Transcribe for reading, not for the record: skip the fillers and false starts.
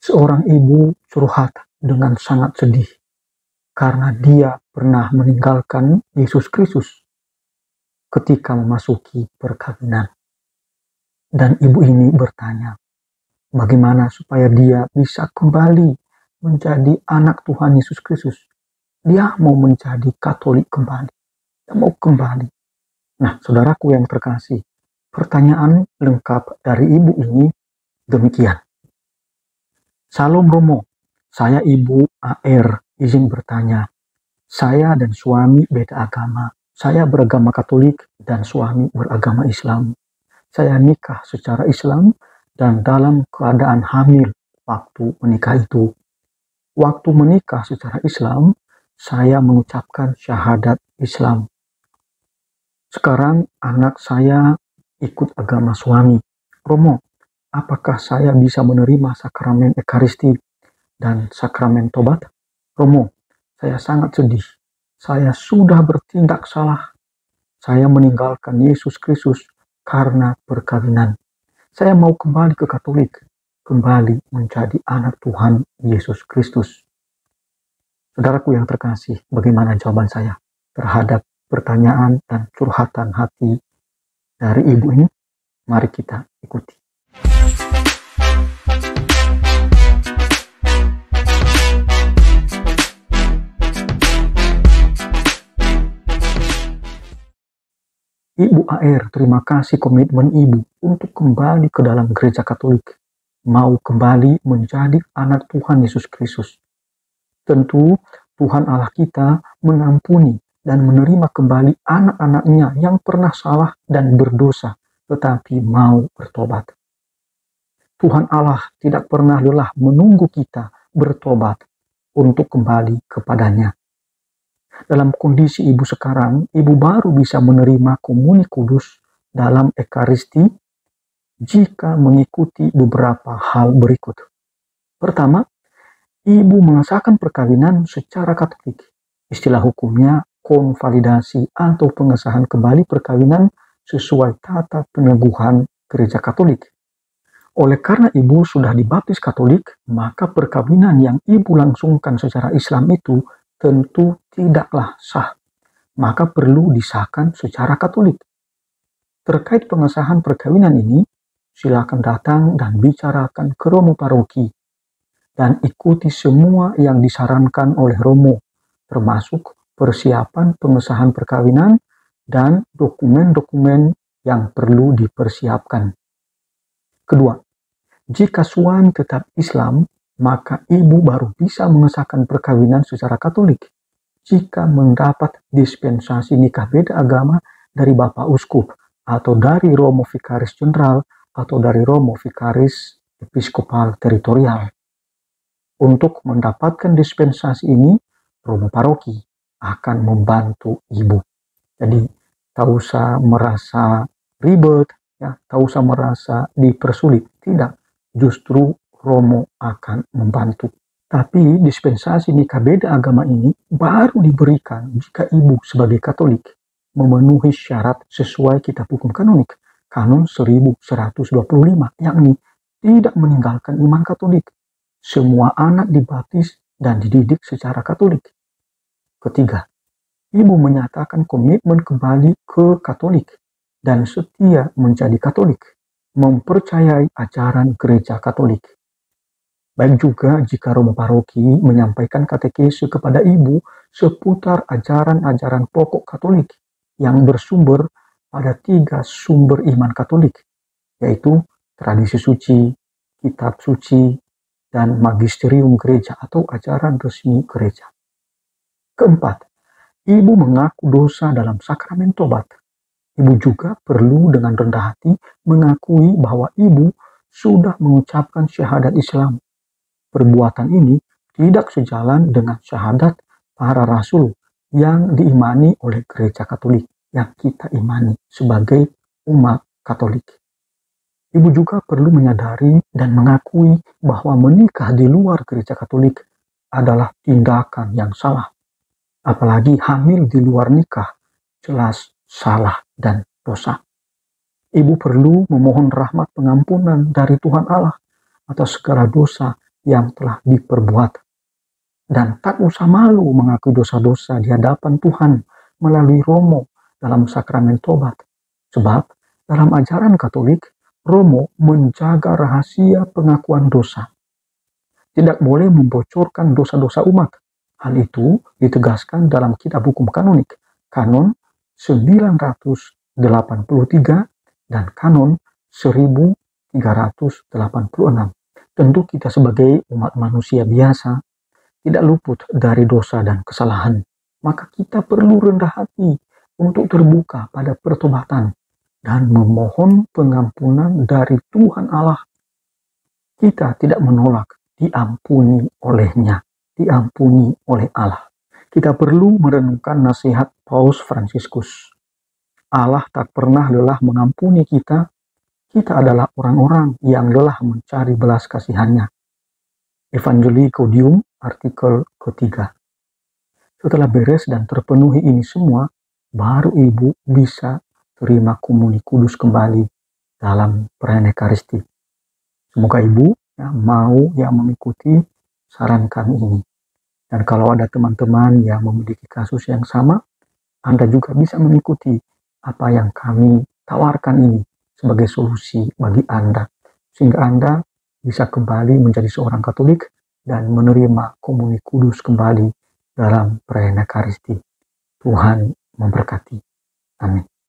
Seorang ibu curhat dengan sangat sedih karena dia pernah meninggalkan Yesus Kristus ketika memasuki perkawinan. Dan ibu ini bertanya, bagaimana supaya dia bisa kembali menjadi anak Tuhan Yesus Kristus. Dia mau menjadi Katolik kembali. Dia mau kembali. Nah, saudaraku yang terkasih, pertanyaan lengkap dari ibu ini demikian. Salam Romo, saya Ibu AR, izin bertanya. Saya dan suami beda agama. Saya beragama Katolik dan suami beragama Islam. Saya nikah secara Islam dan dalam keadaan hamil waktu menikah itu. Waktu menikah secara Islam, saya mengucapkan syahadat Islam. Sekarang anak saya ikut agama suami. Romo, apakah saya bisa menerima sakramen Ekaristi dan sakramen tobat? Romo, saya sangat sedih. Saya sudah bertindak salah. Saya meninggalkan Yesus Kristus karena perkawinan. Saya mau kembali ke Katolik, kembali menjadi anak Tuhan Yesus Kristus. Saudaraku yang terkasih, bagaimana jawaban saya terhadap pertanyaan dan curhatan hati dari ibu ini? Mari kita ikuti. Ibu AR, terima kasih komitmen ibu untuk kembali ke dalam gereja Katolik. Mau kembali menjadi anak Tuhan Yesus Kristus. Tentu Tuhan Allah kita mengampuni dan menerima kembali anak-anaknya yang pernah salah dan berdosa, tetapi mau bertobat. Tuhan Allah tidak pernah lelah menunggu kita bertobat untuk kembali kepadanya. Dalam kondisi ibu sekarang, ibu baru bisa menerima komuni kudus dalam Ekaristi jika mengikuti beberapa hal berikut. Pertama, ibu mengesahkan perkawinan secara Katolik. Istilah hukumnya konvalidasi atau pengesahan kembali perkawinan sesuai tata peneguhan gereja Katolik. Oleh karena ibu sudah dibaptis Katolik, maka perkawinan yang ibu langsungkan secara Islam itu tentu tidaklah sah, maka perlu disahkan secara Katolik. Terkait pengesahan perkawinan ini, silakan datang dan bicarakan ke Romo Paroki dan ikuti semua yang disarankan oleh Romo, termasuk persiapan pengesahan perkawinan dan dokumen-dokumen yang perlu dipersiapkan. Kedua, jika suami tetap Islam, maka ibu baru bisa mengesahkan perkawinan secara Katolik jika mendapat dispensasi nikah beda agama dari Bapak Uskup atau dari Romo Vikaris Jenderal atau dari Romo Vikaris Episkopal Teritorial. Untuk mendapatkan dispensasi ini, Romo Paroki akan membantu ibu. Jadi, tak usah merasa ribet, ya, tak usah merasa dipersulit. Tidak, justru Romo akan membantu. Tapi dispensasi nikah beda agama ini baru diberikan jika ibu sebagai Katolik memenuhi syarat sesuai Kitab Hukum Kanonik, Kanon 1125, yakni tidak meninggalkan iman Katolik. Semua anak dibaptis dan dididik secara Katolik. Ketiga, ibu menyatakan komitmen kembali ke Katolik dan setia menjadi Katolik, mempercayai ajaran gereja Katolik. Baik juga jika Romo Paroki menyampaikan katekese kepada ibu seputar ajaran-ajaran pokok Katolik yang bersumber pada 3 sumber iman Katolik, yaitu tradisi suci, kitab suci, dan magisterium gereja atau ajaran resmi gereja. Keempat, ibu mengaku dosa dalam sakramen tobat. Ibu juga perlu dengan rendah hati mengakui bahwa ibu sudah mengucapkan syahadat Islam. Perbuatan ini tidak sejalan dengan syahadat para rasul yang diimani oleh gereja Katolik yang kita imani sebagai umat Katolik. Ibu juga perlu menyadari dan mengakui bahwa menikah di luar gereja Katolik adalah tindakan yang salah. Apalagi hamil di luar nikah jelas salah dan dosa. Ibu perlu memohon rahmat pengampunan dari Tuhan Allah atas segala dosa yang telah diperbuat. Dan tak usah malu mengakui dosa-dosa di hadapan Tuhan melalui Romo dalam sakramen tobat. Sebab dalam ajaran Katolik, Romo menjaga rahasia pengakuan dosa. Tidak boleh membocorkan dosa-dosa umat. Hal itu ditegaskan dalam Kitab Hukum Kanonik, Kanon 983 dan Kanon 1386. Tentu kita sebagai umat manusia biasa tidak luput dari dosa dan kesalahan. Maka kita perlu rendah hati untuk terbuka pada pertobatan dan memohon pengampunan dari Tuhan Allah. Kita tidak menolak diampuni olehnya, diampuni oleh Allah. Kita perlu merenungkan nasihat Paus Fransiskus. Allah tak pernah lelah mengampuni kita. Kita adalah orang-orang yang lelah mencari belas kasihannya. Evangelii Gaudium, artikel ketiga. Setelah beres dan terpenuhi ini semua, baru ibu bisa terima komuni kudus kembali dalam perayaan Ekaristi. Semoga ibu mau mengikuti saran kami ini. Dan kalau ada teman-teman yang memiliki kasus yang sama, Anda juga bisa mengikuti apa yang kami tawarkan ini sebagai solusi bagi Anda. Sehingga Anda bisa kembali menjadi seorang Katolik dan menerima komuni kudus kembali dalam perayaan Ekaristi. Tuhan memberkati. Amin.